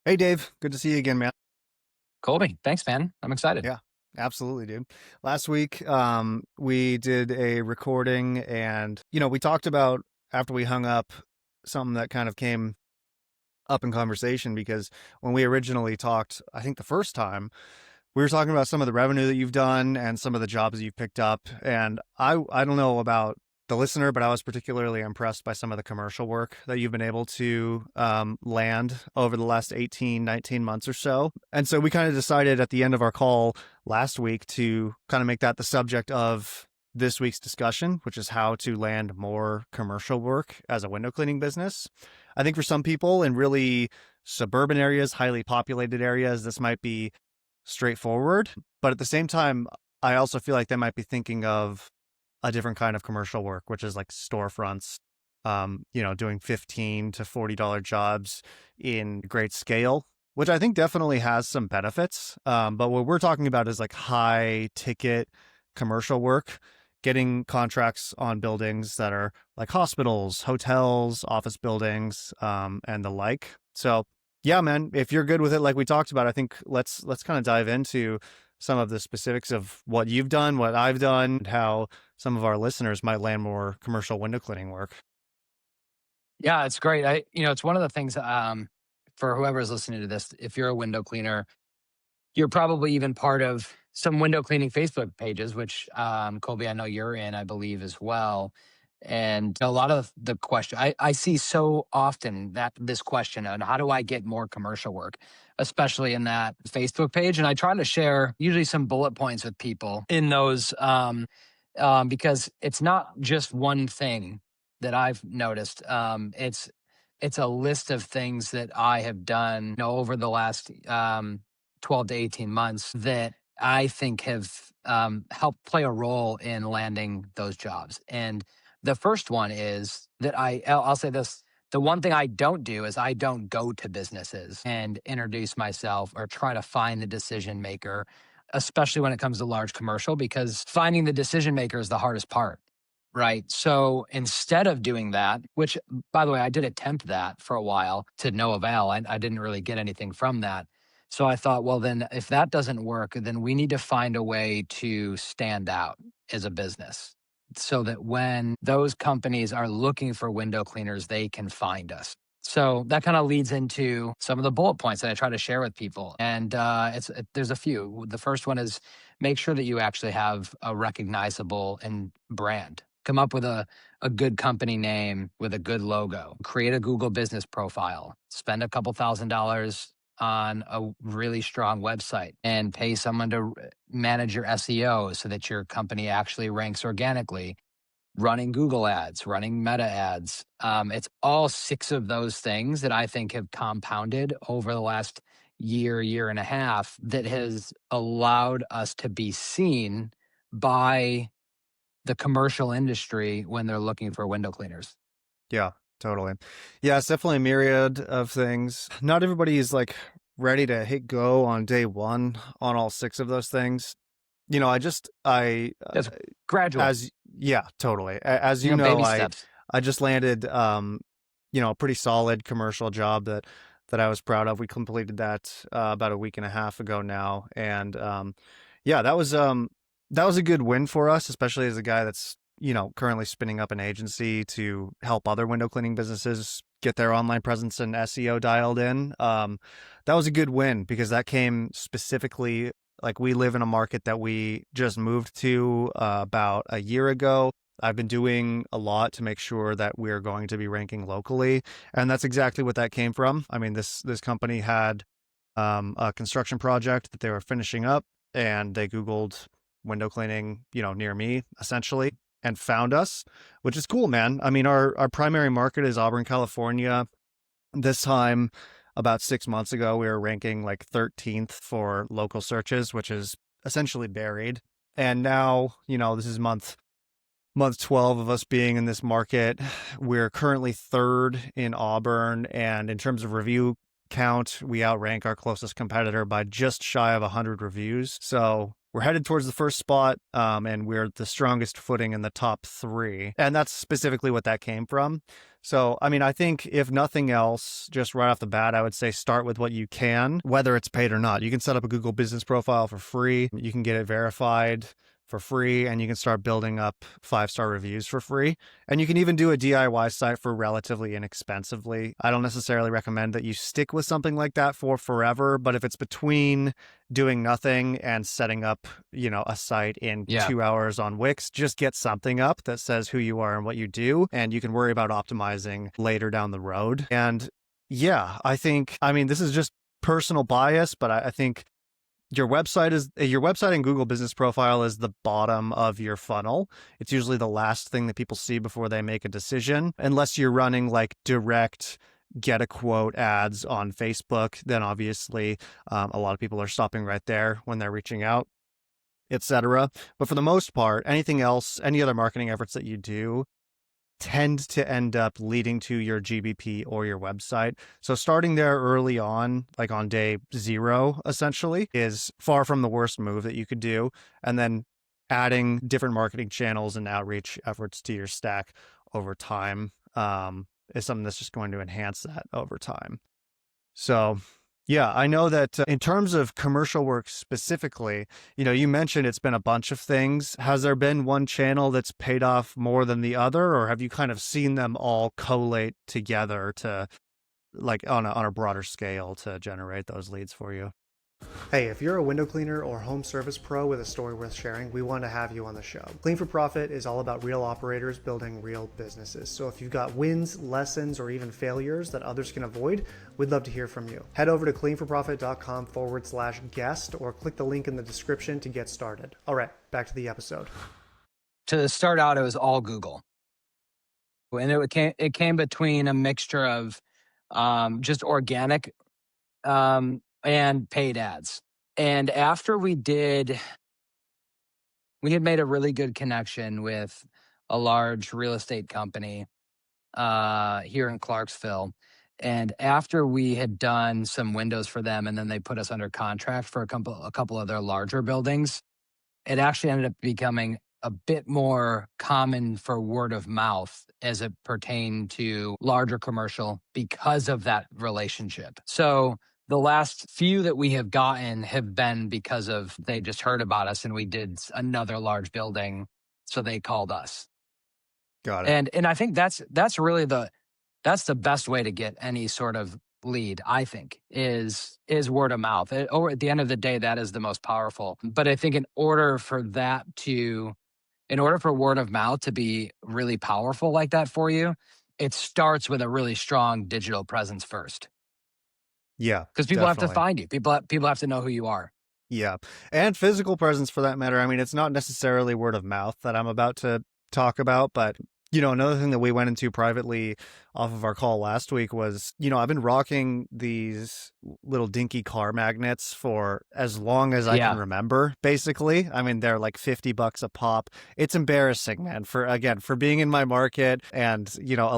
Hey Dave, good to see you again, man. Colby, thanks, man. I'm excited. Yeah, absolutely, dude. Last week, we did a recording and, we talked about after we hung up something that kind of came up in conversation because when we originally talked, I think the first time, we were talking about some of the revenue that you've done and some of the jobs that you've picked up. And I don't know about the listener, but I was particularly impressed by some of the commercial work that you've been able to land over the last 18, 19 months or so. And so we kind of decided at the end of our call last week to kind of make that the subject of this week's discussion, which is how to land more commercial work as a window cleaning business. I think for some people in really suburban areas, highly populated areas, this might be straightforward. But at the same time, I also feel like they might be thinking of a different kind of commercial work, which is like storefronts, doing $15 to $40 jobs in great scale, which I think definitely has some benefits. But what we're talking about is like high ticket commercial work, getting contracts on buildings that are like hospitals, hotels, office buildings, and the like. So yeah, man, if you're good with it, like we talked about, I think let's kind of dive into some of the specifics of what you've done, what I've done, and how some of our listeners might land more commercial window cleaning work. Yeah, it's great. It's one of the things for whoever's listening to this. If you're a window cleaner, you're probably even part of some window cleaning Facebook pages, which Colby, I know you're in, I believe as well. And a lot of the question I see so often that this question on how do I get more commercial work, especially in that Facebook page. And I try to share usually some bullet points with people in those because it's not just one thing that I've noticed. It's a list of things that I have done, over the last 12 to 18 months that I think have helped play a role in landing those jobs. And the first one is that I'll say this. The one thing I don't do is I don't go to businesses and introduce myself or try to find the decision maker, especially when it comes to large commercial, because finding the decision maker is the hardest part. Right. So instead of doing that, which by the way, I did attempt that for a while to no avail. I didn't really get anything from that. So I thought, well, then if that doesn't work, then we need to find a way to stand out as a business so that when those companies are looking for window cleaners, they can find us. So that kind of leads into some of the bullet points that I try to share with people. And there's a few. The first one is make sure that you actually have a recognizable and brand. Come up with a good company name with a good logo. Create a Google business profile. Spend a couple $1,000s on a really strong website and pay someone to manage your SEO so that your company actually ranks organically. Running Google ads, running meta ads. It's all six of those things that I think have compounded over the last year and a half that has allowed us to be seen by the commercial industry when they're looking for window cleaners. Yeah, totally. Yeah, it's definitely a myriad of things. Not everybody is like ready to hit go on day one on all six of those things. That's gradual, As yeah, totally. As baby steps. I just landed, a pretty solid commercial job that I was proud of. We completed that about a week and a half ago now, and yeah, that was a good win for us, especially as a guy that's currently spinning up an agency to help other window cleaning businesses get their online presence and SEO dialed in. That was a good win because that came specifically like we live in a market that we just moved to about a year ago. I've been doing a lot to make sure that we're going to be ranking locally, and that's exactly what that came from. I mean, this company had a construction project that they were finishing up, and they Googled window cleaning, near me essentially, and found us, which is cool, man. I mean, our primary market is Auburn, California. This time, about 6 months ago, we were ranking like 13th for local searches, which is essentially buried. And now, this is month 12 of us being in this market. We're currently third in Auburn. And in terms of review count, we outrank our closest competitor by just shy of 100 reviews. So we're headed towards the first spot, and we're the strongest footing in the top three. And that's specifically what that came from. So, I mean, I think if nothing else, just right off the bat, I would say start with what you can, whether it's paid or not. You can set up a Google business profile for free. You can get it verified for free, and you can start building up 5-star reviews for free. And you can even do a DIY site for relatively inexpensively. I don't necessarily recommend that you stick with something like that for forever, but if it's between doing nothing and setting up, a site in Yeah. 2 hours on Wix, just get something up that says who you are and what you do, and you can worry about optimizing later down the road. And yeah, I mean, this is just personal bias, but I think your website and Google business profile is the bottom of your funnel. It's usually the last thing that people see before they make a decision, unless you're running like direct get a quote ads on Facebook. Then obviously a lot of people are stopping right there when they're reaching out, etc. But for the most part, anything else, any other marketing efforts that you do tend to end up leading to your GBP or your website. So starting there early on, like on day 0, essentially, is far from the worst move that you could do. And then adding different marketing channels and outreach efforts to your stack over time is something that's just going to enhance that over time. So yeah, I know that in terms of commercial work specifically, you mentioned it's been a bunch of things. Has there been one channel that's paid off more than the other, or have you kind of seen them all collate together to, like, on a broader scale to generate those leads for you? Hey, if you're a window cleaner or home service pro with a story worth sharing, we want to have you on the show. Clean for Profit is all about real operators building real businesses. So if you've got wins, lessons, or even failures that others can avoid, we'd love to hear from you. Head over to cleanforprofit.com/guest or click the link in the description to get started. All right, back to the episode. To start out, it was all Google. And it came between a mixture of just organic and paid ads. And after we had made a really good connection with a large real estate company here in Clarksville. And after we had done some windows for them, and then they put us under contract for a couple other larger buildings, it actually ended up becoming a bit more common for word of mouth as it pertained to larger commercial because of that relationship. So the last few that we have gotten have been because of they just heard about us and we did another large building, so they called us. Got it. And I think that's really that's the best way to get any sort of lead, I think, is word of mouth. Or at the end of the day, that is the most powerful. But I think in order for word of mouth to be really powerful like that for you, it starts with a really strong digital presence first. Yeah, Because people have to definitely. find you. People have to know who you are. Yeah. And physical presence for that matter. I mean, it's not necessarily word of mouth that I'm about to talk about, but another thing that we went into privately off of our call last week was, I've been rocking these little dinky car magnets for as long as I can Yeah. remember, basically. I mean, they're like $50 a pop. It's embarrassing, man, for being in my market and, not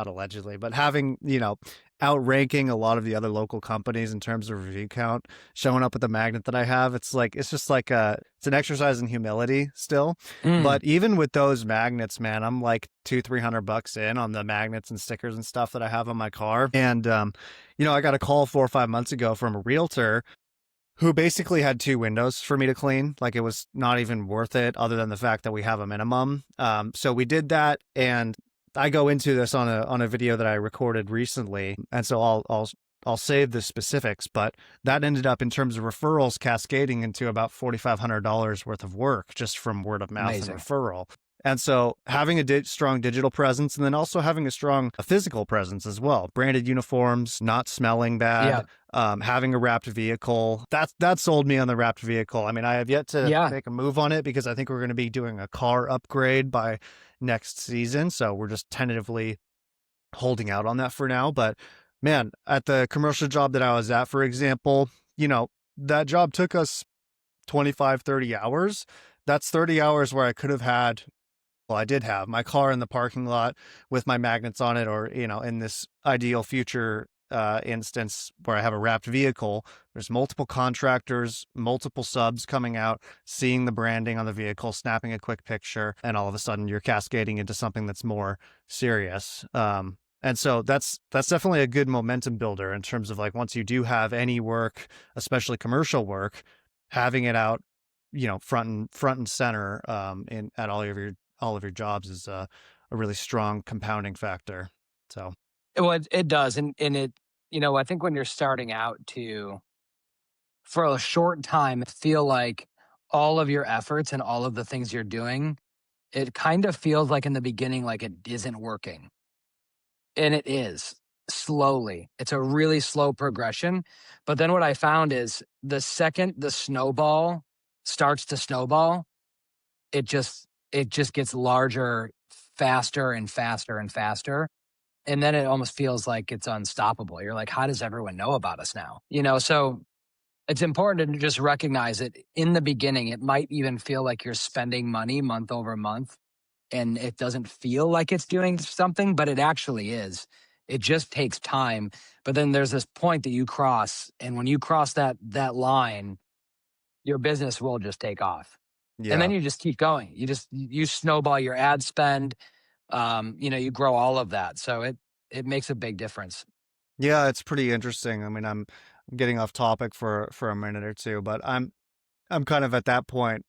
allegedly, but having, outranking a lot of the other local companies in terms of review count, showing up with the magnet that I have. It's just like it's an exercise in humility still. Mm, But even with those magnets, man, I'm like $200-300 in on the magnets and stickers and stuff that I have on my car. And, I got a call 4 or 5 months ago from a realtor who basically had 2 windows for me to clean. Like, it was not even worth it other than the fact that we have a minimum. So we did that, and I go into this on a video that I recorded recently, and so I'll save the specifics, but that ended up in terms of referrals cascading into about $4,500 worth of work just from word of mouth and amazing. referral. And so having a strong digital presence and then also having a strong physical presence as well, branded uniforms, not smelling Yeah. bad, having a wrapped vehicle, that sold me on the wrapped vehicle. I mean, I have yet to Yeah. make a move on it because I think we're going to be doing a car upgrade by next season. So we're just tentatively holding out on that for now. But man, at the commercial job that I was at, for example, that job took us 25-30 hours. That's 30 hours where I could have had, well, I did have my car in the parking lot with my magnets on it, or, in this ideal future instance where I have a wrapped vehicle, there's multiple contractors, multiple subs coming out, seeing the branding on the vehicle, snapping a quick picture, and all of a sudden you're cascading into something that's more serious. And so that's definitely a good momentum builder in terms of like once you do have any work, especially commercial work, having it out, front and center in at all of your jobs is a really strong compounding factor. So Well, it does, and it, I think when you're starting out to, for a short time, feel like all of your efforts and all of the things you're doing, it kind of feels like in the beginning like it isn't working, and it is slowly. It's a really slow progression, but then what I found is the second the snowball starts to snowball, it just gets larger, faster and faster and faster. And then it almost feels like it's unstoppable. You're like, how does everyone know about us now? So it's important to just recognize it in the beginning. It might even feel like you're spending money month over month and it doesn't feel like it's doing something, but it actually is. It just takes time. But then there's this point that you cross. And when you cross that line, your business will just take off. And then yeah. you just keep going. You snowball your ad spend. You grow all of that. So it makes a big difference. Yeah, it's pretty interesting. I mean, I'm getting off topic for a minute or two, but I'm kind of at that point,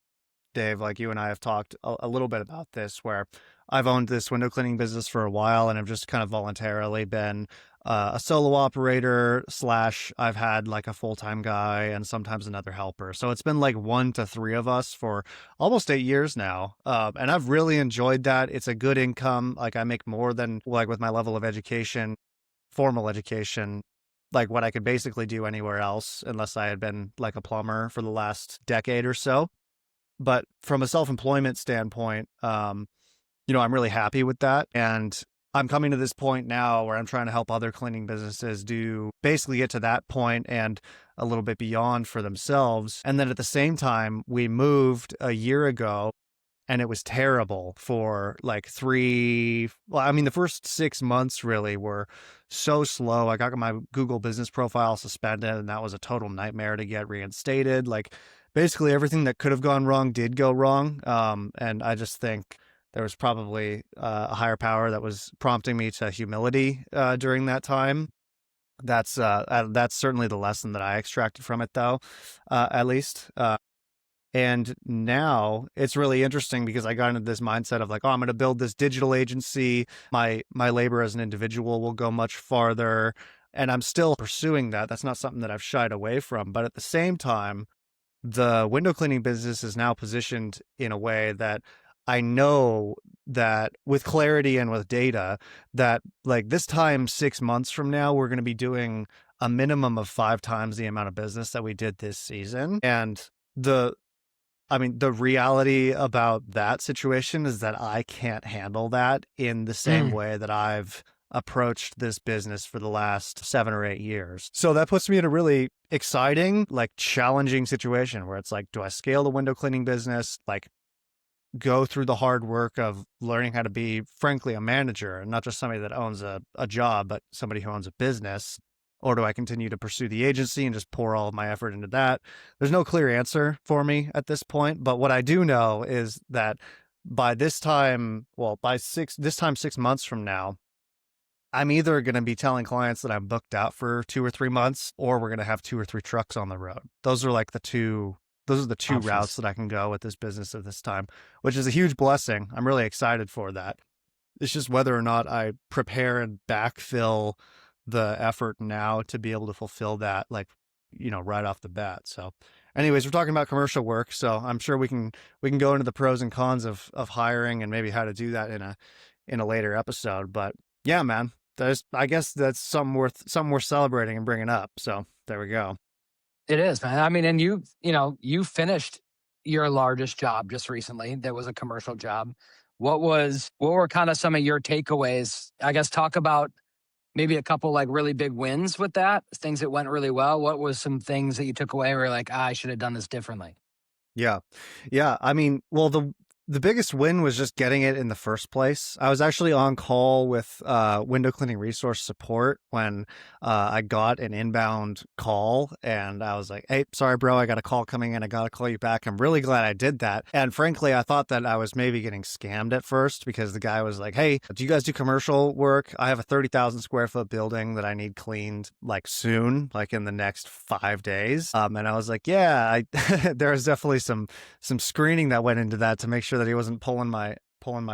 Dave, like you and I have talked a little bit about this, where I've owned this window cleaning business for a while and I've just kind of voluntarily been a solo operator slash I've had like a full-time guy and sometimes another helper. So it's been like 1 to 3 of us for almost 8 years now. And I've really enjoyed that. It's a good income. Like I make more than like with my level of education, formal education, like what I could basically do anywhere else unless I had been like a plumber for the last decade or so. But from a self-employment standpoint, I'm really happy with that. And I'm coming to this point now where I'm trying to help other cleaning businesses do basically get to that point and a little bit beyond for themselves. And then at the same time, we moved a year ago and it was terrible for like the first 6 months really were so slow. I got my Google business profile suspended and that was a total nightmare to get reinstated. Like basically everything that could have gone wrong did go wrong. And I just think there was probably a higher power that was prompting me to humility during that time. That's certainly the lesson that I extracted from it though, at least. And now it's really interesting because I got into this mindset of like, oh, I'm going to build this digital agency. My labor as an individual will go much farther. And I'm still pursuing that. That's not something that I've shied away from. But at the same time, the window cleaning business is now positioned in a way that I know that with clarity and with data that like this time 6 months from now, we're going to be doing a minimum of 5 times the amount of business that we did this season. And the the reality about that situation is that I can't handle that in the same Mm, way that I've approached this business for the last 7 or 8 years. So that puts me in a really exciting, like challenging situation where it's like, do I scale the window cleaning business? Like, go through the hard work of learning how to be, frankly, a manager and not just somebody that owns a job, but somebody who owns a business? Or do I continue to pursue the agency and just pour all of my effort into that? There's no clear answer for me at this point. But what I do know is that by this time, well, this time 6 months from now, I'm either going to be telling clients that I'm booked out for 2 or 3 months, or we're going to have 2 or 3 trucks on the road. Those are the two routes options. that I can go with this business at this time, which is a huge blessing. I'm really excited for that. It's just whether or not I prepare and backfill the effort now to be able to fulfill that, like, right off the bat. So, anyways, we're talking about commercial work, so I'm sure we can go into the pros and cons of hiring and maybe how to do that in a later episode. But yeah, man, I guess that's something worth celebrating and bringing up. So there we go. It is, man. I mean, and you finished your largest job just recently. That was a commercial job. What were kind of some of your takeaways? I guess talk about maybe a couple like really big wins with that, things that went really well. What was some things that you took away where you're like, I should have done this differently? Yeah. Yeah. I mean, well, The biggest win was just getting it in the first place. I was actually on call with window cleaning resource support when I got an inbound call, and I was like, "Hey, sorry, bro, I got a call coming in. I got to call you back." I'm really glad I did that. And frankly, I thought that I was maybe getting scammed at first because the guy was like, "Hey, do you guys do commercial work? I have a 30,000 square foot building that I need cleaned like soon, like in the next 5 days." And I was like, "Yeah, there was definitely some screening that went into that to make sure that he wasn't pulling my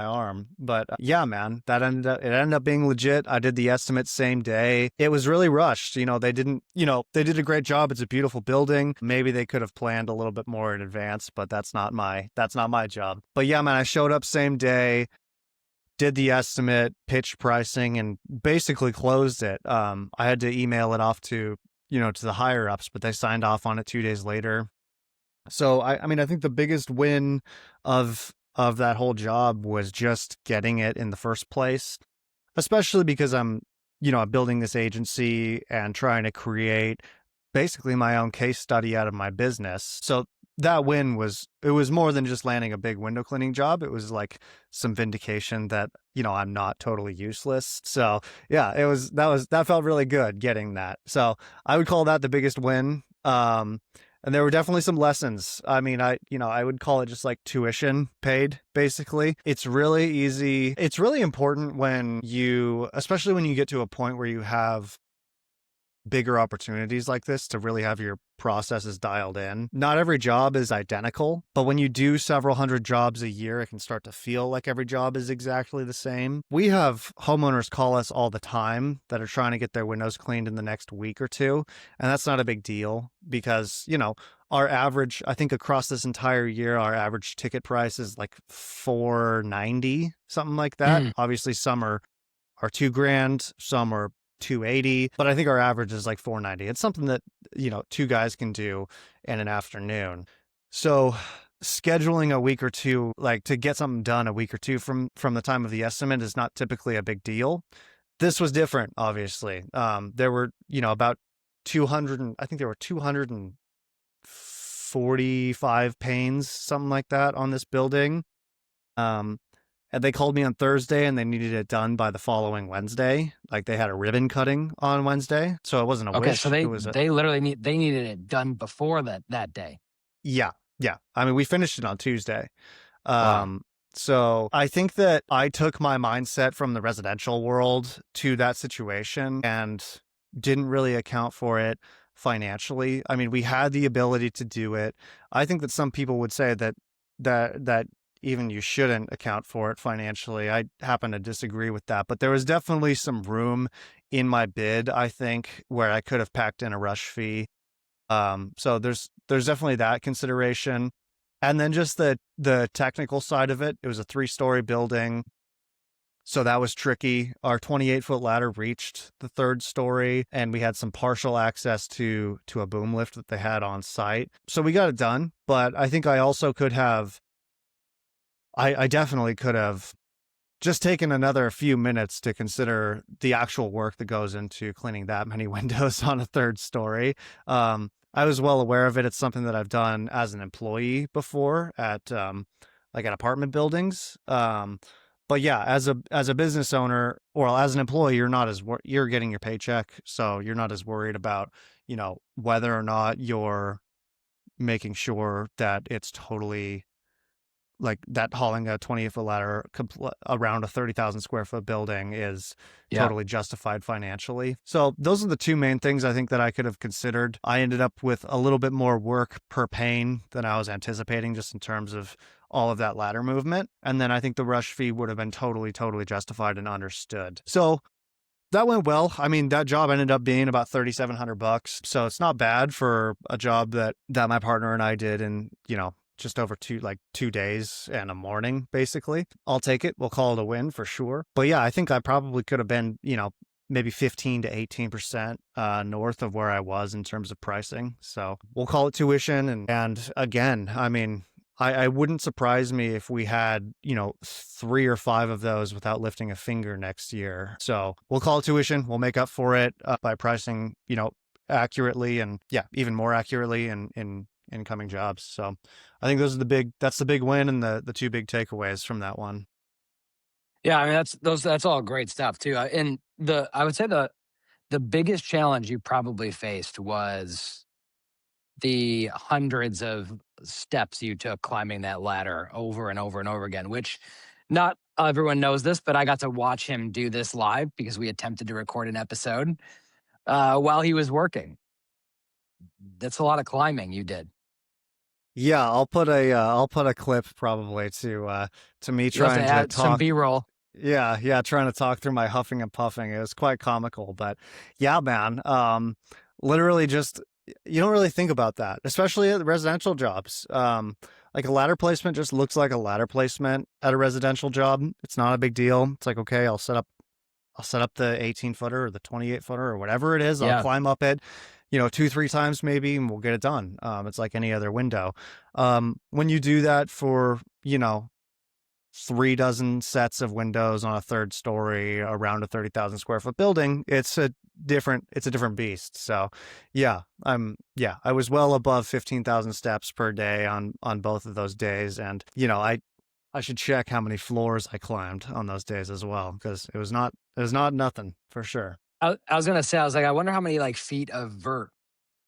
arm." But yeah, man, it ended up being legit. I did the estimate same day. It was really rushed. They did a great job. It's a beautiful building. Maybe they could have planned a little bit more in advance, but that's not my job. But yeah, man, I showed up same day, did the estimate, pitched pricing, and basically closed it. I had to email it off to the higher ups, but they signed off on it 2 days later. So I mean, I think the biggest win of that whole job was just getting it in the first place, especially because I'm building this agency and trying to create basically my own case study out of my business. So that win was more than just landing a big window cleaning job. It was like some vindication that, I'm not totally useless. So yeah, that felt really good getting that. So I would call that the biggest win. And there were definitely some lessons. I mean, I would call it just like tuition paid, basically. It's really easy. It's really important especially when you get to a point where you have bigger opportunities like this, to really have your processes dialed in. Not every job is identical, but when you do several hundred jobs a year, it can start to feel like every job is exactly the same. We have homeowners call us all the time that are trying to get their windows cleaned in the next week or two, and that's not a big deal because, our average, I think across this entire year, our average ticket price is like $490, something like that. Mm, Obviously, some are $2,000, some are 280, but I think our average is like 490. It's something that, two guys can do in an afternoon. So scheduling a week or two, like to get something done a week or two from the time of the estimate, is not typically a big deal. This was different, obviously. There were, about 200, I think there were 245 panes, something like that, on this building. Um, and they called me on Thursday and they needed it done by the following Wednesday. Like they had a ribbon cutting on Wednesday. So it wasn't a okay, so wish. It they was a, they literally they needed it done before that day. yeah, yeah. I mean, we finished it on Tuesday. Wow. Um, so I think that I took my mindset from the residential world to that situation and didn't really account for it financially. I mean, we had the ability to do it. I think that some people would say that even you shouldn't account for it financially. I happen to disagree with that, but there was definitely some room in my bid, I think, where I could have packed in a rush fee. So there's definitely that consideration. And then just the technical side of it. It was a 3-story building, so that was tricky. Our 28-foot ladder reached the 3rd story, and we had some partial access to a boom lift that they had on site. So we got it done, but I think I definitely could have just taken another few minutes to consider the actual work that goes into cleaning that many windows on a 3rd story. I was well aware of it. It's something that I've done as an employee before like at apartment buildings. But yeah, as a business owner or as an employee, you're getting your paycheck, so you're not as worried about whether or not you're making sure that it's totally like that. Hauling a 28-foot ladder around a 30,000 square foot building is Yeah. totally justified financially. So those are the two main things I think that I could have considered. I ended up with a little bit more work per pane than I was anticipating, just in terms of all of that ladder movement. And then I think the rush fee would have been totally, totally justified and understood. So that went well. I mean, that job ended up being about $3,700, so it's not bad for a job that my partner and I did in just over 2 days and a morning. Basically, I'll take it. We'll call it a win for sure. But yeah, I think I probably could have been maybe 15 to 18% north of where I was in terms of pricing. So we'll call it tuition. And again, I mean, I wouldn't surprise me if we had, 3 or 5 of those without lifting a finger next year. So we'll call it tuition. We'll make up for it by pricing, accurately, and yeah, even more accurately in incoming jobs. So I think that's the big win and the two big takeaways from that one. Yeah, I mean that's all great stuff too. And the I would say the biggest challenge you probably faced was the hundreds of steps you took climbing that ladder over and over and over again, which not everyone knows this, but I got to watch him do this live because we attempted to record an episode while he was working. That's a lot of climbing you did. Yeah, I'll put a clip probably to me You'll have to trying to add some talk. B-roll. Yeah, yeah, trying to talk through my huffing and puffing. It was quite comical, but yeah, man. Literally just you don't really think about that, especially at the residential jobs. Like a ladder placement just looks like a ladder placement at a residential job. It's not a big deal. It's like, okay, I'll set up the 18 footer or the 28 footer or whatever it is. I'll Yeah. climb up it, you know, 2, 3 times maybe, and we'll get it done. It's like any other window. When you do that for, you know, 3 dozen sets of windows on a third story around a 30,000 square foot building, it's a different beast. So yeah, I was well above 15,000 steps per day on both of those days. And, you know, I should check how many floors I climbed on those days as well, because it was not nothing for sure. I was gonna say, I was like, I wonder how many like feet of vert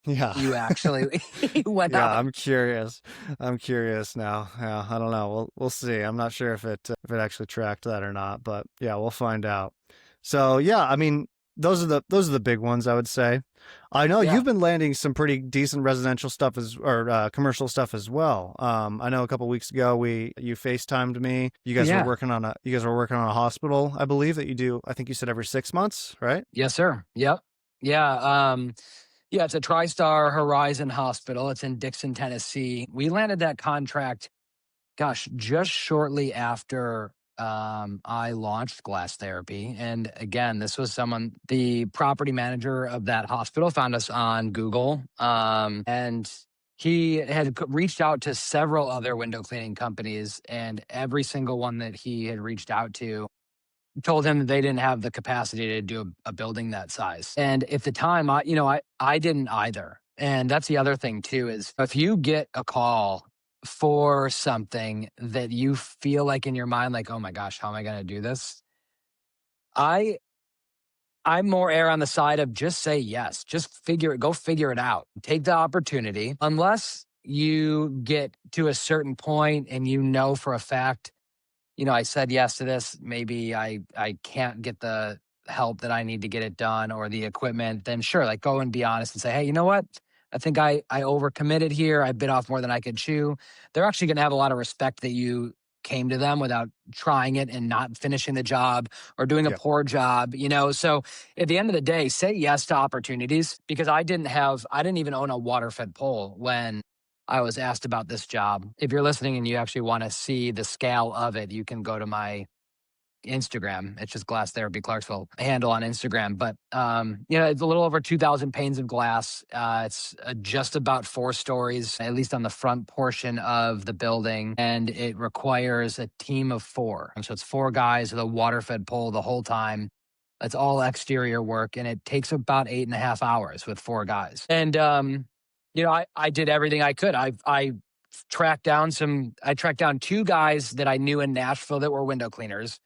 Yeah. you actually went Yeah, up. I'm curious. I'm curious now. Yeah, I don't know. We'll see. I'm not sure if it actually tracked that or not, but yeah, we'll find out. So yeah, I mean, those are the big ones I would say. I know Yeah. you've been landing some pretty decent residential stuff or commercial stuff as well. I know a couple weeks ago you FaceTimed me. Yeah. You guys were working on a hospital, I believe that you do. I think you said every 6 months, right? Yes, sir. Yep. Yeah. Yeah, it's a TriStar Horizon Hospital. It's in Dixon, Tennessee. We landed that contract, gosh, just shortly after I launched glass therapy. And again, this was the property manager of that hospital found us on Google. And he had reached out to several other window cleaning companies, and every single one that he had reached out to told him that they didn't have the capacity to do a building that size. And at the time, I didn't either. And that's the other thing too, is if you get a call for something that you feel like in your mind, like, oh my gosh, how am I going to do this? I I'm more err on the side of just say yes. Go figure it out. Take the opportunity. Unless you get to a certain point and you know for a fact, I said yes to this. Maybe I can't get the help that I need to get it done or the equipment, then sure, like go and be honest and say, hey, you know what? I think I overcommitted here. I bit off more than I could chew. They're actually going to have a lot of respect that you came to them without trying it and not finishing the job or doing a Yeah. poor job. So at the end of the day, say yes to opportunities, because I didn't even own a water fed pole when I was asked about this job. If you're listening and you actually want to see the scale of it, you can go to my Instagram. It's just Glass Therapy Clarksville handle on Instagram. But it's a little over 2,000 panes of glass. It's just about 4 stories, at least on the front portion of the building, and it requires a team of 4. So it's 4 guys with a water-fed pole the whole time. It's all exterior work, and it takes about 8.5 hours with 4 guys. And I did everything I could. I tracked down 2 guys that I knew in Nashville that were window cleaners.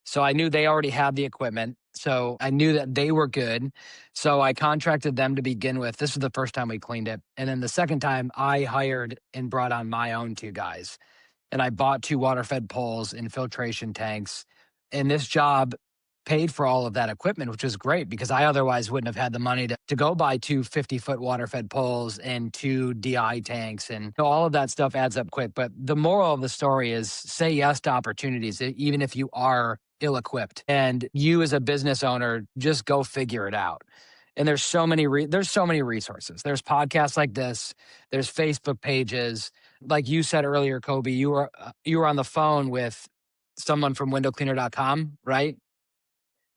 So I knew they already had the equipment. So I knew that they were good. So I contracted them to begin with. This was the first time we cleaned it. And then the second time I hired and brought on my own 2 guys. And I bought 2 water-fed poles and filtration tanks. And this job paid for all of that equipment, which was great because I otherwise wouldn't have had the money to go buy 2 50-foot water-fed poles and 2 DI tanks. And all of that stuff adds up quick. But the moral of the story is say yes to opportunities, even if you are ill-equipped. And you as a business owner, just go figure it out. And there's so many resources. There's podcasts like this. There's Facebook pages. Like you said earlier, Kobe, you were on the phone with someone from windowcleaner.com, right?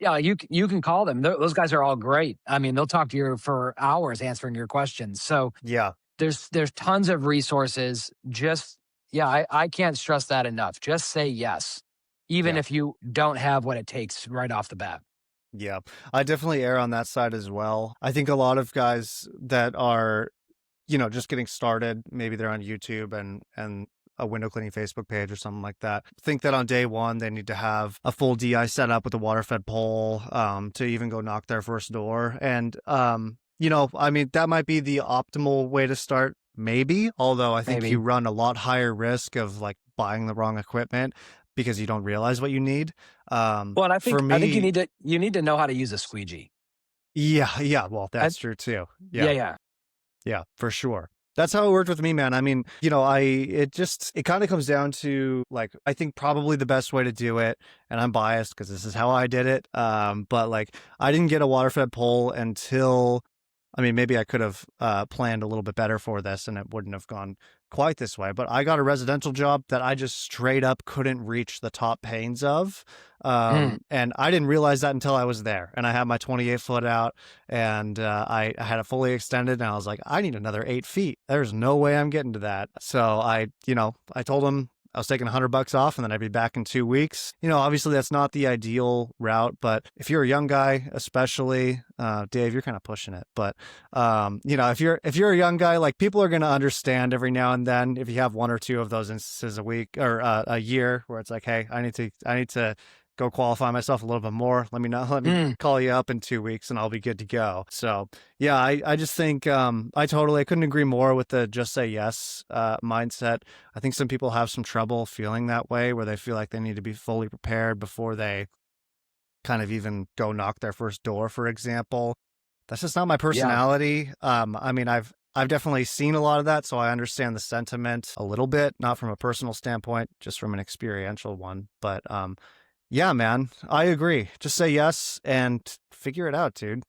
Yeah, you can call them. Those guys are all great. I mean, they'll talk to you for hours answering your questions. So Yeah. there's tons of resources. Just yeah, I can't stress that enough. Just say yes, even Yeah. if you don't have what it takes right off the bat. Yeah. I definitely err on that side as well. I think a lot of guys that are just getting started, maybe they're on YouTube and a window cleaning Facebook page or something like that. Think that on day one they need to have a full DI set up with a water fed pole to even go knock their first door. And I mean, that might be the optimal way to start, maybe. Although I think you maybe. run a lot higher risk of like buying the wrong equipment because you don't realize what you need. Well, and For I think me, you need to know how to use a squeegee. yeah, yeah. Well, I, that's true too. yeah, Yeah. yeah. Yeah, for sure. That's how it worked with me, man. I mean, it kind of comes down to like, I think probably the best way to do it, and I'm biased because this is how I did it. But like, I didn't get a water fed pole until, I mean, maybe I could have planned a little bit better for this and it wouldn't have gone quite this way. But I got a residential job that I just straight up couldn't reach the top panes of. Mm, And I didn't realize that until I was there. And I had my 28 foot out and I had it fully extended. And I was like, I need another 8 feet. There's no way I'm getting to that. So I told him I was taking $100 off and then I'd be back in 2 weeks. Obviously that's not the ideal route, but if you're a young guy, especially, Dave, you're kind of pushing it. But, if you're a young guy, like people are going to understand every now and then if you have one or two of those instances a week or a year where it's like, hey, I need to go qualify myself a little bit more. Let me know. Let me mm. call you up in 2 weeks and I'll be good to go. So yeah, I just think I couldn't agree more with the just say yes mindset. I think some people have some trouble feeling that way where they feel like they need to be fully prepared before they kind of even go knock their first door, for example. That's just not my Yeah. personality. I mean, I've definitely seen a lot of that, so I understand the sentiment a little bit, not from a personal standpoint, just from an experiential one. But yeah, man, I agree. Just say yes and figure it out, dude.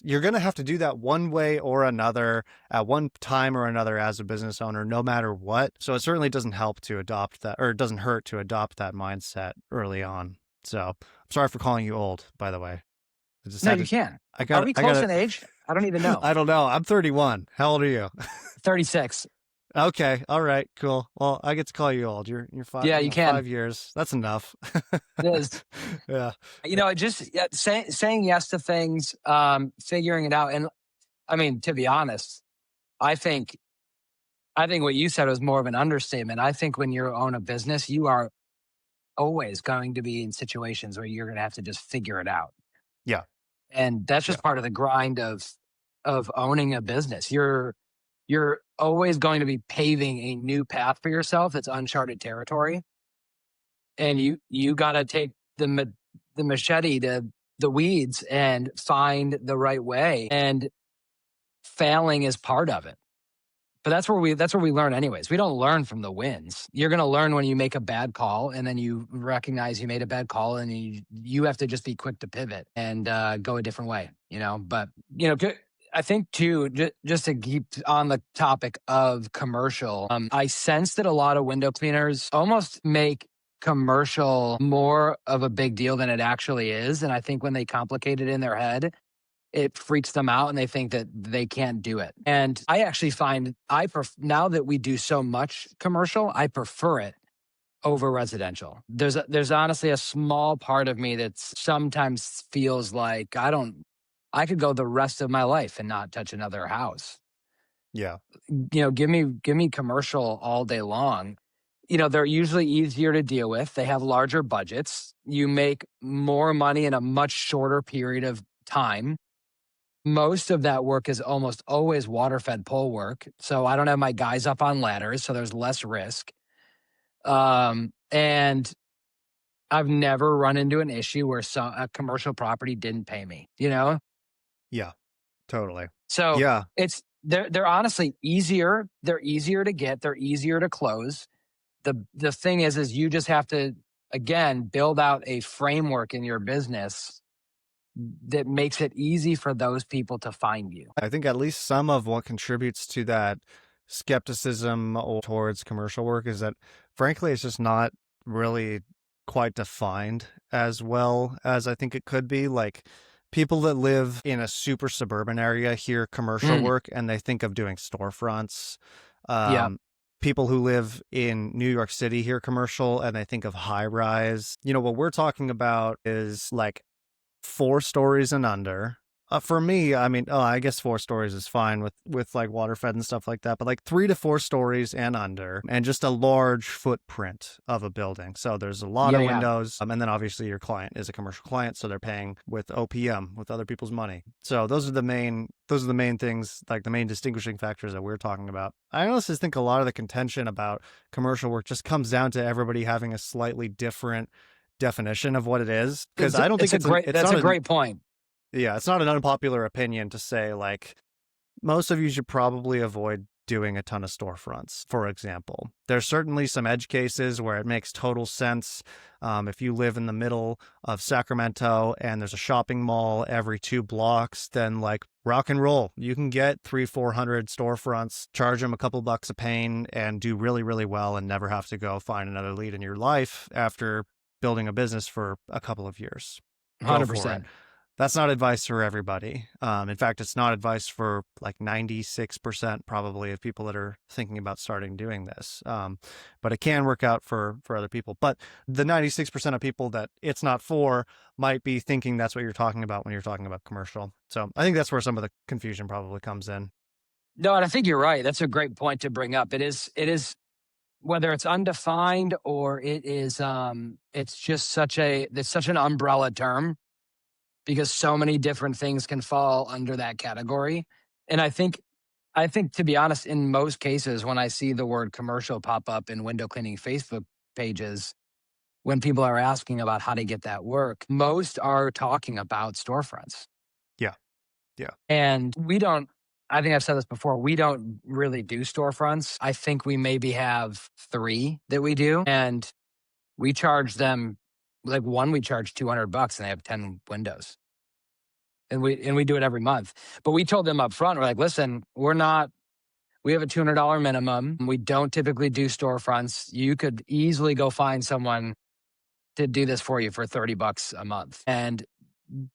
You're going to have to do that one way or another at one time or another as a business owner, no matter what. So it certainly doesn't help to adopt that, or it doesn't hurt to adopt that mindset early on. So I'm sorry for calling you old, by the way. I just No, had you to, can. Are we I close got in age? I don't even to, know. I don't know. I'm 31. How old are you? 36. Okay. All right. Cool. Well, I get to call you old. You're five, Yeah, you can. 5 years. That's enough. It is. Yeah. Just saying yes to things, figuring it out. And I mean, to be honest, I think I think what you said was more of an understatement. I think when you own a business, you are always going to be in situations where you're going to have to just figure it out. Yeah. And that's Yeah. just part of the grind of owning a business. You're always going to be paving a new path for yourself. It's uncharted territory, and you got to take the machete to the weeds and find the right way. And failing is part of it. But that's where we learn anyways. We don't learn from the wins. You're going to learn when you make a bad call and then you recognize you made a bad call and you have to just be quick to pivot and go a different way, but I think too, just to keep on the topic of commercial, I sense that a lot of window cleaners almost make commercial more of a big deal than it actually is. And I think when they complicate it in their head, it freaks them out and they think that they can't do it. And I actually find now that we do so much commercial, I prefer it over residential. There's honestly a small part of me that sometimes feels like I could go the rest of my life and not touch another house. Yeah. Give me commercial all day long. They're usually easier to deal with. They have larger budgets. You make more money in a much shorter period of time. Most of that work is almost always water fed pole work. So I don't have my guys up on ladders, so there's less risk. And I've never run into an issue where a commercial property didn't pay me. Yeah. Totally. So Yeah. they're honestly easier. They're easier to get. They're easier to close. The thing is you just have to again build out a framework in your business that makes it easy for those people to find you. I think at least some of what contributes to that skepticism towards commercial work is that, frankly, it's just not really quite defined as well as I think it could be. Like, people that live in a super suburban area hear commercial Mm, work and they think of doing storefronts. yeah. People who live in New York City hear commercial and they think of high rise. What we're talking about is like 4 stories and under. For me, I mean, I guess 4 stories is fine with like water fed and stuff like that, but like 3 to 4 stories and under, and just a large footprint of a building. So there's a lot Yeah, of yeah. windows, and then obviously your client is a commercial client, so they're paying with OPM, with other people's money. So those are the main things, like the main distinguishing factors that we're talking about. I honestly think a lot of the contention about commercial work just comes down to everybody having a slightly different definition of what it is, because I don't think it's That's not a an great point. yeah, it's not an unpopular opinion to say, like, most of you should probably avoid doing a ton of storefronts, for example. There's certainly some edge cases where it makes total sense. If you live in the middle of Sacramento and there's a shopping mall every 2 blocks, then like rock and roll. You can get 300-400 storefronts, charge them a couple bucks a pane, and do really, really well and never have to go find another lead in your life after building a business for a couple of years. Go for it. 100%. That's not advice for everybody. In fact, it's not advice for like 96% probably of people that are thinking about starting doing this. But it can work out for other people. But the 96% of people that it's not for might be thinking that's what you're talking about when you're talking about commercial. So I think that's where some of the confusion probably comes in. No, and I think you're right. That's a great point to bring up. It is whether it's undefined or it's just it's such an umbrella term because so many different things can fall under that category. And I think to be honest, in most cases, when I see the word commercial pop up in window cleaning Facebook pages, when people are asking about how to get that work, most are talking about storefronts. Yeah. Yeah. And I think I've said this before, we don't really do storefronts. I think we maybe have 3 that we do. And we charge them, like one, we charge $200 and they have 10 windows. And we do it every month. But we told them up front, we're like, listen, we have a $200 minimum. We don't typically do storefronts. You could easily go find someone to do this for you for $30 a month. And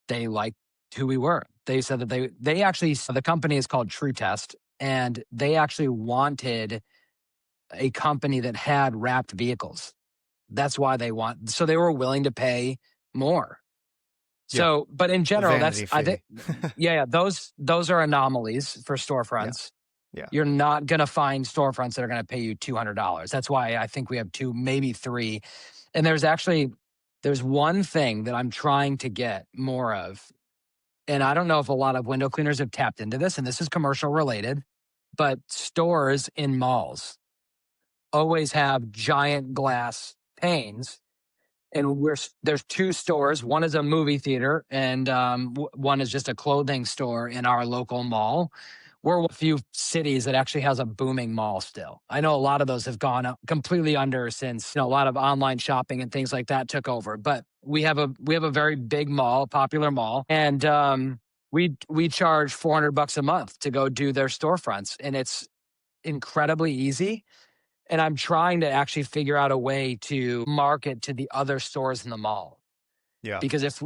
they liked who we were. They said that they actually, the company is called True Test, and they actually wanted a company that had wrapped vehicles. That's why so they were willing to pay more. Yeah. So, but in The general, vanity I fee. think, yeah, those are anomalies for Yeah. storefronts. Yeah. You're not going to find storefronts that are going to pay you $200. That's why I think we have 2, maybe 3. And there's one thing that I'm trying to get more of. And I don't know if a lot of window cleaners have tapped into this, and this is commercial related, but stores in malls always have giant glass panes. And there's 2 stores. One is a movie theater, and one is just a clothing store in our local mall. We're one of the few cities that actually has a booming mall still. I know a lot of those have gone up completely under since a lot of online shopping and things like that took over. But we have a very big mall, popular mall, and we charge $400 a month to go do their storefronts, and it's incredibly easy. And I'm trying to actually figure out a way to market to the other stores in the mall. Yeah. Because if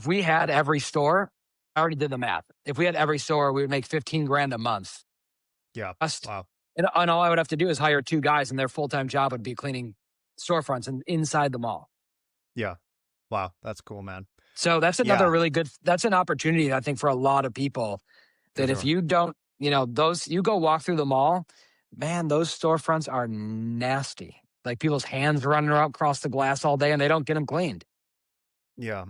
we had every store, I already did the math. If we had every store, we would make 15 grand a month. Yeah. Just, Wow. and all I would have to do is hire 2 guys and their full-time job would be cleaning storefronts and inside the mall. Yeah. Wow. That's cool, man. So that's Yeah. that's an opportunity, I think, for a lot of people For that if sure. you don't, you go walk through the mall, man, those storefronts are nasty. Like people's hands running around across the glass all day and they don't get them cleaned. Yeah.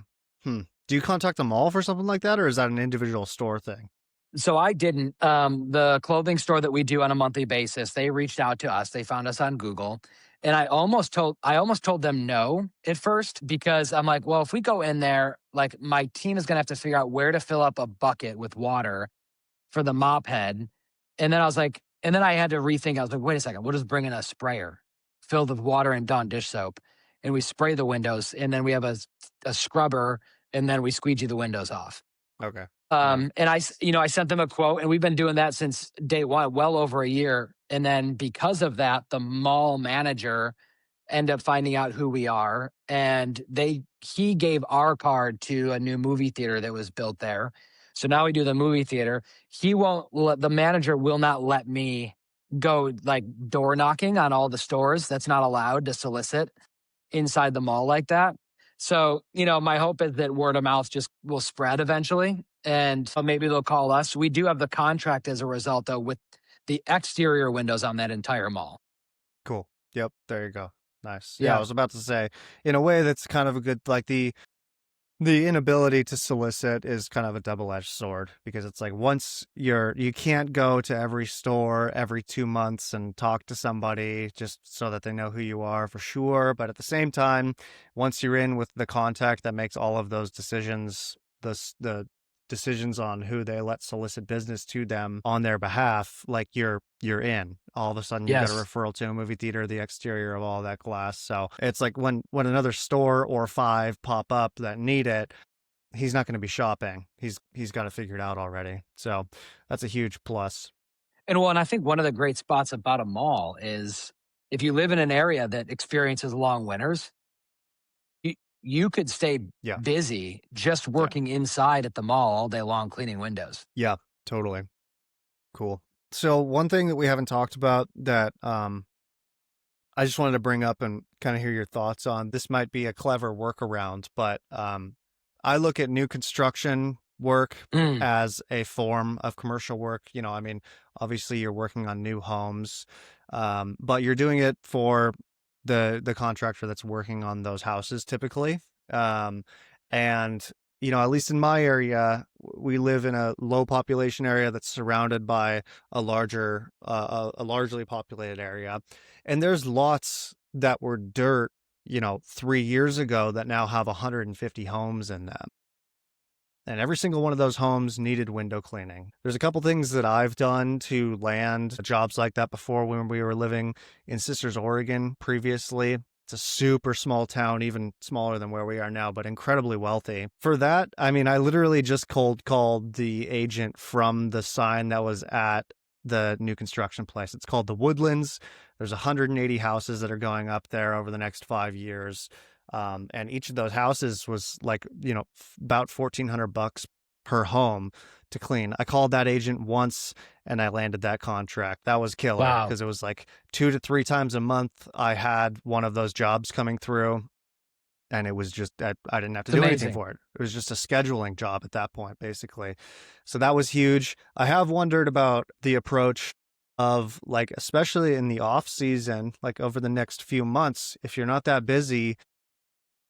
Do you contact the mall for something like that, or is that an individual store thing? So I didn't. The clothing store that we do on a monthly basis, they reached out to us. They found us on Google. And I almost told them no at first because I'm like, well, if we go in there, like my team is gonna have to figure out where to fill up a bucket with water for the mop head. And then I was like, and then I had to rethink. I was like, wait a second, we'll just bring in a sprayer filled with water and Dawn dish soap. And we spray the windows. And then we have a scrubber and then we squeegee the windows off. Okay. Smart. And I sent them a quote and we've been doing that since day one, well over a year. And then because of that, the mall manager end up finding out who we are, and he gave our card to a new movie theater that was built there. So now we do the movie theater. The manager will not let me go like door knocking on all the stores. That's not allowed to solicit inside the mall like that. So, my hope is that word of mouth just will spread eventually. and maybe they'll call us. We do have the contract as a result, though, with the exterior windows on that entire mall. Cool. Yep. There you go. Nice. Yeah, I Yeah. was about to say, in a way, that's kind of a good, like the inability to solicit is kind of a double-edged sword because it's like once you can't go to every store every 2 months and talk to somebody just so that they know who you are for sure. But at the same time, once you're in with the contact that makes all of those decisions, the decisions on who they let solicit business to them on their behalf, like you're in. All of a sudden you've got a Yes. referral to a movie theater, the exterior of all that glass. So it's like when another store or five pop up that need it, he's not going to be shopping. He's got it figured out already. So that's a huge plus. And I think one of the great spots about a mall is if you live in an area that experiences long winters, you could stay Yeah. busy just Yeah. working inside at the mall all day long cleaning windows. Yeah, totally. Cool. So one thing that we haven't talked about that I just wanted to bring up and kind of hear your thoughts on. This might be a clever workaround, but I look at new construction work Mm, as a form of commercial work. I mean, obviously you're working on new homes, but you're doing it for the contractor that's working on those houses typically. Um, and at least in my area, we live in a low population area that's surrounded by a largely populated area, and there's lots that were dirt, 3 years ago that now have 150 homes in them. And every single one of those homes needed window cleaning. There's a couple things that I've done to land jobs like that before when we were living in Sisters, Oregon previously. It's a super small town, even smaller than where we are now, but incredibly wealthy. For that, I mean, I literally just cold called the agent from the sign that was at the new construction place. It's called the Woodlands. There's 180 houses that are going up there over the next 5 years. And each of those houses was like, about $1,400 per home to clean. I called that agent once and I landed that contract. That was killer wow. because it was like 2 to 3 times a month. I had one of those jobs coming through, and it was just, I didn't have to It's do anything amazing. for it. It was just a scheduling job at that point, basically. So that was huge. I have wondered about the approach of, like, especially in the off season, like over the next few months, if you're not that busy,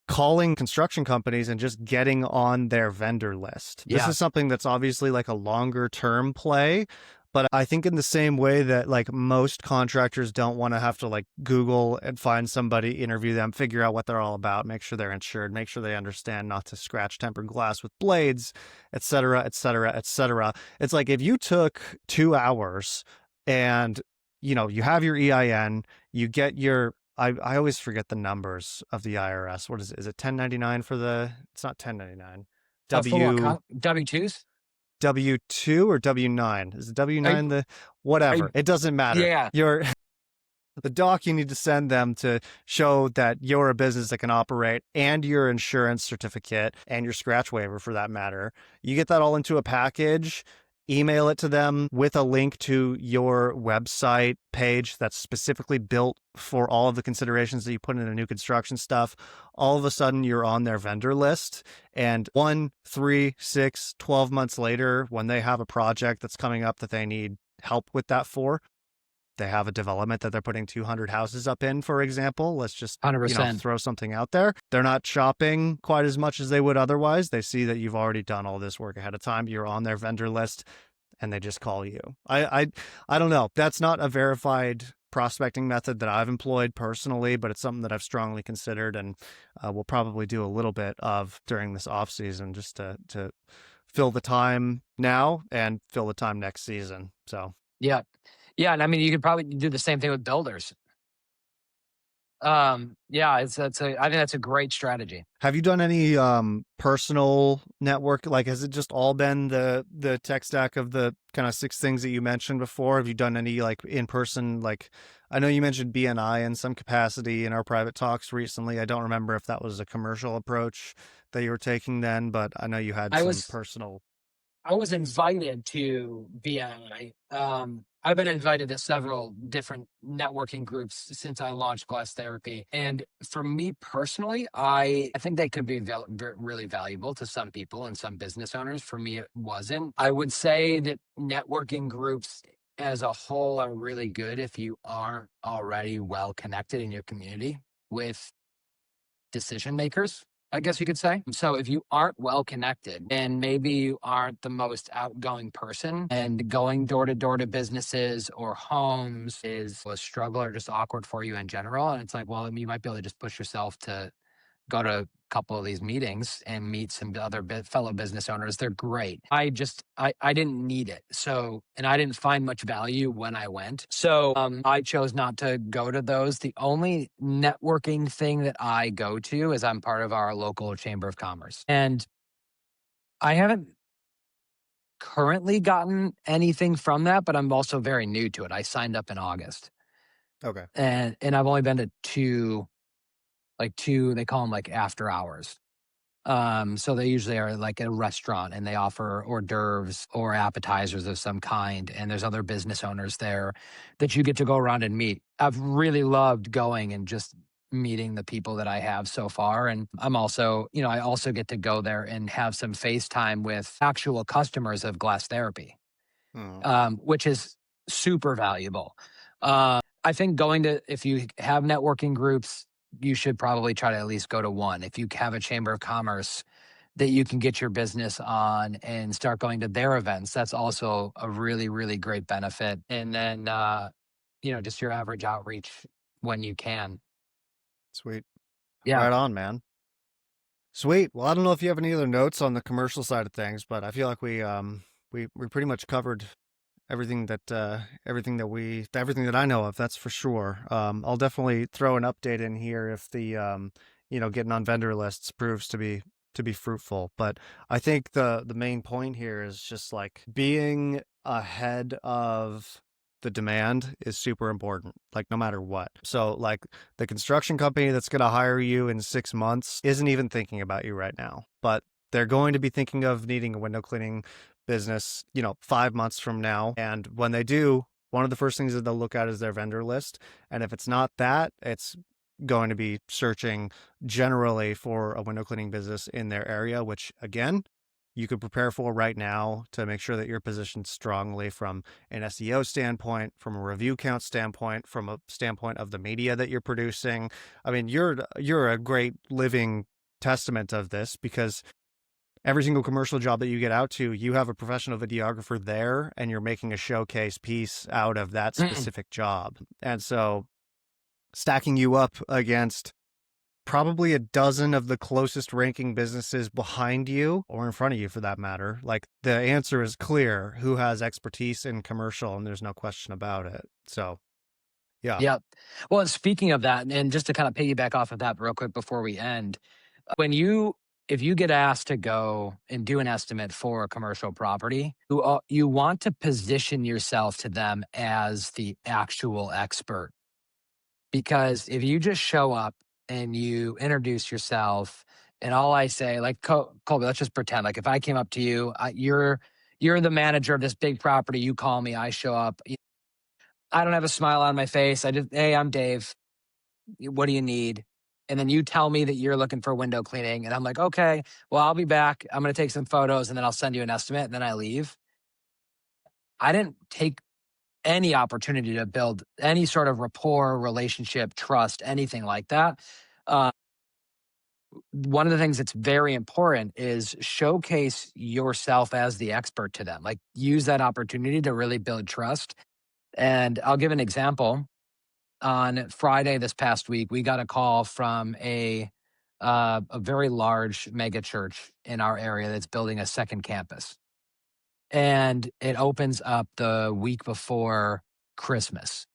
calling construction companies and just getting on their vendor list. This Yeah, is something that's obviously like a longer term play, but I think in the same way that like most contractors don't want to have to like Google and find somebody, interview them, figure out what they're all about, make sure they're insured, make sure they understand not to scratch tempered glass with blades, et cetera, et cetera, et cetera. It's like if you took 2 hours and you have your EIN, you get your I always forget the numbers of the IRS. What is it? Is it 1099 for the? It's not 1099. for what W W-2s? W2 or W9? Is it Are W9 you, the are whatever? you, It doesn't matter. yeah, Your the doc you need to send them to show that you're a business that can operate, and your insurance certificate and your scratch waiver for that matter. You get that all into a package, email it to them with a link to your website page that's specifically built for all of the considerations that you put in a new construction stuff. All of a sudden you're on their vendor list, and 1, 3, 6, 12 months later, when they have a project that's coming up that they need help with that for, they have a development that they're putting 200 houses up in, for example. Let's just, 100%. throw something out there. They're not shopping quite as much as they would otherwise. They see that you've already done all this work ahead of time. You're on their vendor list, and they just call you. I don't know. That's not a verified prospecting method that I've employed personally, but it's something that I've strongly considered, and we'll probably do a little bit of during this off season just to fill the time now and fill the time next season. So Yeah. Yeah, and I mean, you could probably do the same thing with builders. Yeah, I think that's a great strategy. have you done any personal network? Like, has it just all been the tech stack of the kind of 6 things that you mentioned before? Have you done any like in person? Like, I know you mentioned BNI in some capacity in our private talks recently. I don't remember if that was a commercial approach that you were taking then, but I know you had I some was personal. I was invited to BNI. I've been invited to several different networking groups since I launched Glass Therapy. And for me personally, I think they could be really valuable to some people and some business owners. For me, it wasn't. I would say that networking groups as a whole are really good if you aren't already well connected in your community with decision makers, I guess you could say. So if you aren't well connected and maybe you aren't the most outgoing person and going door to door to businesses or homes is a struggle or just awkward for you in general. And it's like, well, you might be able to just push yourself to go to a couple of these meetings and meet some other fellow business owners. They're great. I didn't need it. So, and I didn't find much value when I went. So I chose not to go to those. The only networking thing that I go to is I'm part of our local chamber of commerce. And I haven't currently gotten anything from that, but I'm also very new to it. I signed up in August Okay. and I've only been to two, they call them like after hours. So they usually are like a restaurant and they offer hors d'oeuvres or appetizers of some kind. And there's other business owners there that you get to go around and meet. I've really loved going and just meeting the people that I have so far. And I'm also, I also get to go there and have some FaceTime with actual customers of Glass Therapy, Mm. which is super valuable. I think if you have networking groups, you should probably try to at least go to one. If you have a chamber of commerce that you can get your business on and start going to their events, that's also a really, really great benefit. And then, just your average outreach when you can. Sweet. Yeah. Right on, man. Sweet. Well, I don't know if you have any other notes on the commercial side of things, but I feel like we pretty much covered everything that I know of. That's for sure. I'll definitely throw an update in here if the getting on vendor lists proves to be fruitful. But I think the main point here is just like being ahead of the demand is super important, like no matter what. So like the construction company that's going to hire you in 6 months isn't even thinking about you right now, but they're going to be thinking of needing a window cleaning business, 5 months from now. And when they do, one of the first things that they'll look at is their vendor list. And if it's not that, it's going to be searching generally for a window cleaning business in their area, which again, you could prepare for right now to make sure that you're positioned strongly from an SEO standpoint, from a review count standpoint, from a standpoint of the media that you're producing. I mean, you're a great living testament of this because every single commercial job that you get out to, you have a professional videographer there and you're making a showcase piece out of that specific job. And so stacking you up against probably a dozen of the closest ranking businesses behind you or in front of you for that matter, like the answer is clear who has expertise in commercial and there's no question about it. So yeah. Yep. Well, and speaking of that, and just to kind of piggyback off of that real quick before we end, when you if you get asked to go and do an estimate for a commercial property, you want to position yourself to them as the actual expert. Because if you just show up and you introduce yourself, and all I say, like Colby, let's just pretend like if I came up to you, you're the manager of this big property. You call me, I show up. I don't have a smile on my face. Hey, I'm Dave. What do you need? And then you tell me that you're looking for window cleaning. And I'm like, okay, well, I'll be back. I'm going to take some photos and then I'll send you an estimate. And then I leave. I didn't take any opportunity to build any sort of rapport, relationship, trust, anything like that. Uh, One of the things that's very important is showcase yourself as the expert to them. Like use that opportunity to really build trust. And I'll give an example. On Friday this past week, we got a call from a very large mega church in our area that's building a second campus, and it opens up the week before Christmas,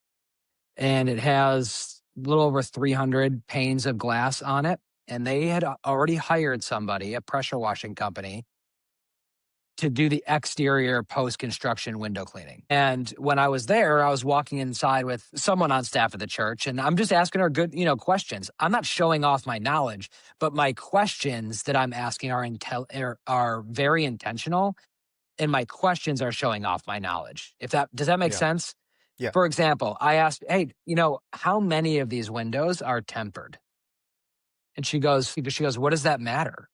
and it has a little over 300 panes of glass on it, and they had already hired somebody, a pressure washing company, to do the exterior post-construction window cleaning. And when I was there, I was walking inside with someone on staff at the church, and I'm just asking her good, questions. I'm not showing off my knowledge, but my questions that I'm asking are very intentional. and my questions are showing off my knowledge. If that does that make Yeah. sense? Yeah. For example, I asked, "Hey, how many of these windows are tempered?" And she goes, "What does that matter?"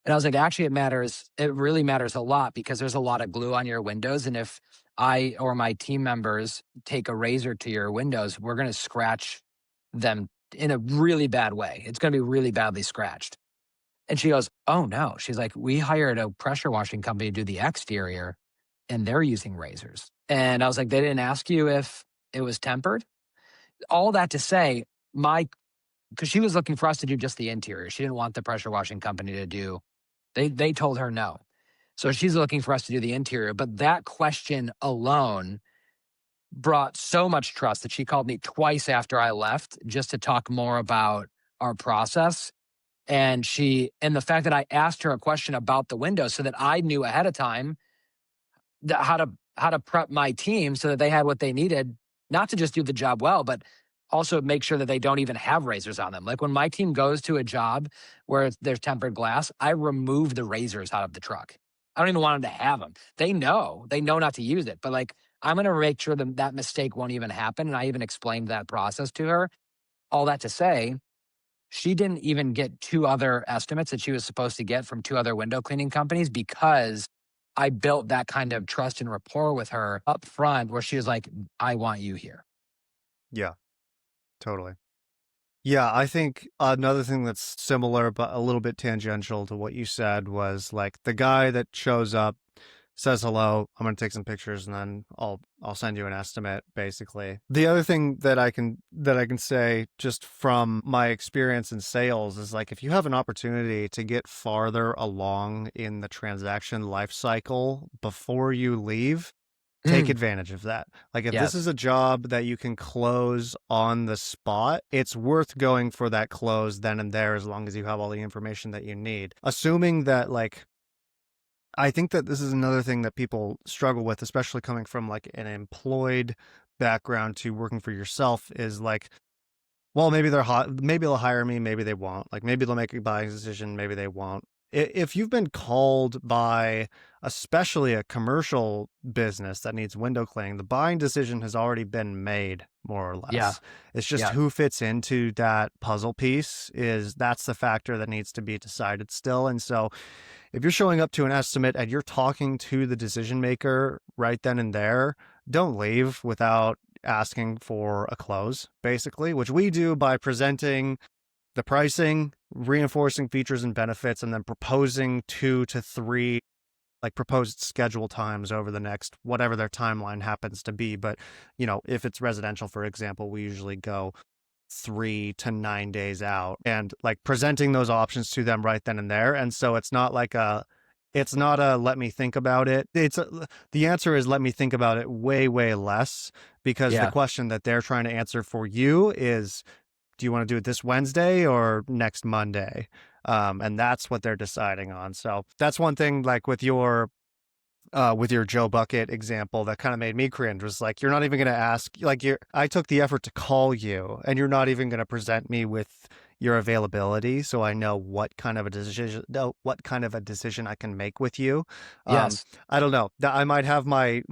And I was like, "Actually, it really matters a lot because there's a lot of glue on your windows. And if I or my team members take a razor to your windows, we're going to scratch them in a really bad way. It's going to be really badly scratched." And she goes, "Oh no." She's like, "We hired a pressure washing company to do the exterior and they're using razors." And I was like, "They didn't ask you if it was tempered?" All that to say, my because she was looking for us to do just the interior. She didn't want the pressure washing company to do. They told her no. So she's looking for us to do the interior. But that question alone brought so much trust that she called me twice after I left just to talk more about our process. And the fact that I asked her a question about the window so that I knew ahead of time how to prep my team so that they had what they needed, not to just do the job well, but also make sure that they don't even have razors on them. Like when my team goes to a job where there's tempered glass, I remove the razors out of the truck. I don't even want them to have them. They know not to use it, but like I'm going to make sure that that mistake won't even happen. And I even explained that process to her. All that to say, she didn't even get two other estimates that she was supposed to get from two other window cleaning companies because I built that kind of trust and rapport with her up front where she was like, "I want you here." Yeah. Totally. Yeah, I think another thing that's similar but a little bit tangential to what you said was like the guy that shows up, says hello, I'm going to take some pictures and then I'll send you an estimate basically. The other thing that I can say just from my experience in sales is like if you have an opportunity to get farther along in the transaction life cycle before you leave, take Mm, advantage of that. Like if this is yes. a job that you can close on the spot, it's worth going for that close then and there as long as you have all the information that you need. Assuming that like I think that this is another thing that people struggle with, especially coming from like an employed background to working for yourself is like well, maybe they're hot. Maybe they'll hire me. Maybe they won't. Like maybe they'll make a buying decision. Maybe they won't. If you've been called by, especially a commercial business that needs window cleaning, the buying decision has already been made, more or Yeah. less. It's just Yeah. who fits into that puzzle piece is that's the factor that needs to be decided still. And so if you're showing up to an estimate and you're talking to the decision maker right then and there, don't leave without asking for a close, basically, which we do by presenting the pricing, reinforcing features and benefits, and then proposing 2 to 3 like proposed schedule times over the next whatever their timeline happens to be. But, if it's residential, for example, we usually go 3 to 9 days out and like presenting those options to them right then and there. And so it's not a let me think about it. The answer is let me think about it way, way less because the Yeah. question that they're trying to answer for you is, do you want to do it this Wednesday or next Monday? And that's what they're deciding on. So that's one thing like with your Joe Bucket example that kind of made me cringe was like, you're not even going to ask, like, I took the effort to call you and you're not even going to present me with your availability. So I know what kind of a decision, no, what kind of a decision I can make with you. Yes. I don't know that I might have my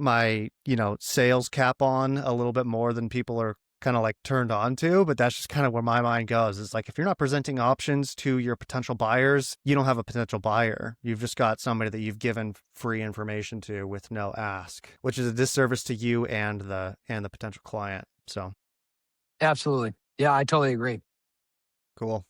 sales cap on a little bit more than people are kind of like turned on to, but that's just kind of where my mind goes. It's like if you're not presenting options to your potential buyers, you don't have a potential buyer. You've just got somebody that you've given free information to with no ask, which is a disservice to you and the potential client. So Absolutely. Yeah, I totally agree. cool.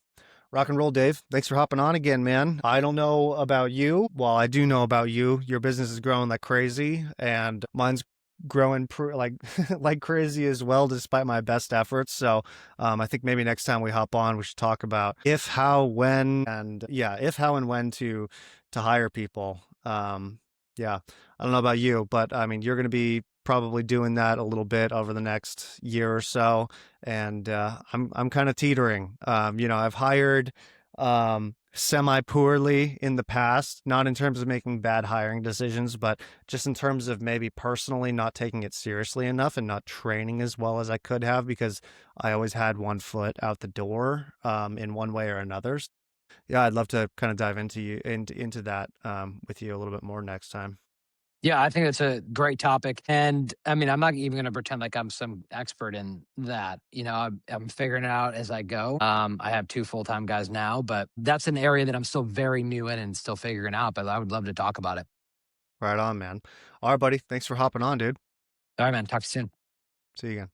Rock and roll, Dave. Thanks for hopping on again, man. I don't know about you. Well, I do know about you. Your business is growing like crazy, and mine's growing like like crazy as well, despite my best efforts. So, I think maybe next time we hop on, we should talk about if, how, when, and yeah, if, how, and when to hire people. Yeah, I don't know about you, but I mean, you're going to be probably doing that a little bit over the next year or so and I'm kind of teetering. I've hired semi poorly in the past, not in terms of making bad hiring decisions, but just in terms of maybe personally not taking it seriously enough and not training as well as I could have because I always had one foot out the door in one way or another. Yeah, I'd love to kind of dive into that with you a little bit more next time. Yeah, I think it's a great topic. And I mean, I'm not even going to pretend like I'm some expert in that. I'm figuring it out as I go. I have two full-time guys now, but that's an area that I'm still very new in and still figuring out. But I would love to talk about it. Right on, man. All right, buddy. Thanks for hopping on, dude. All right, man. Talk to you soon. See you again.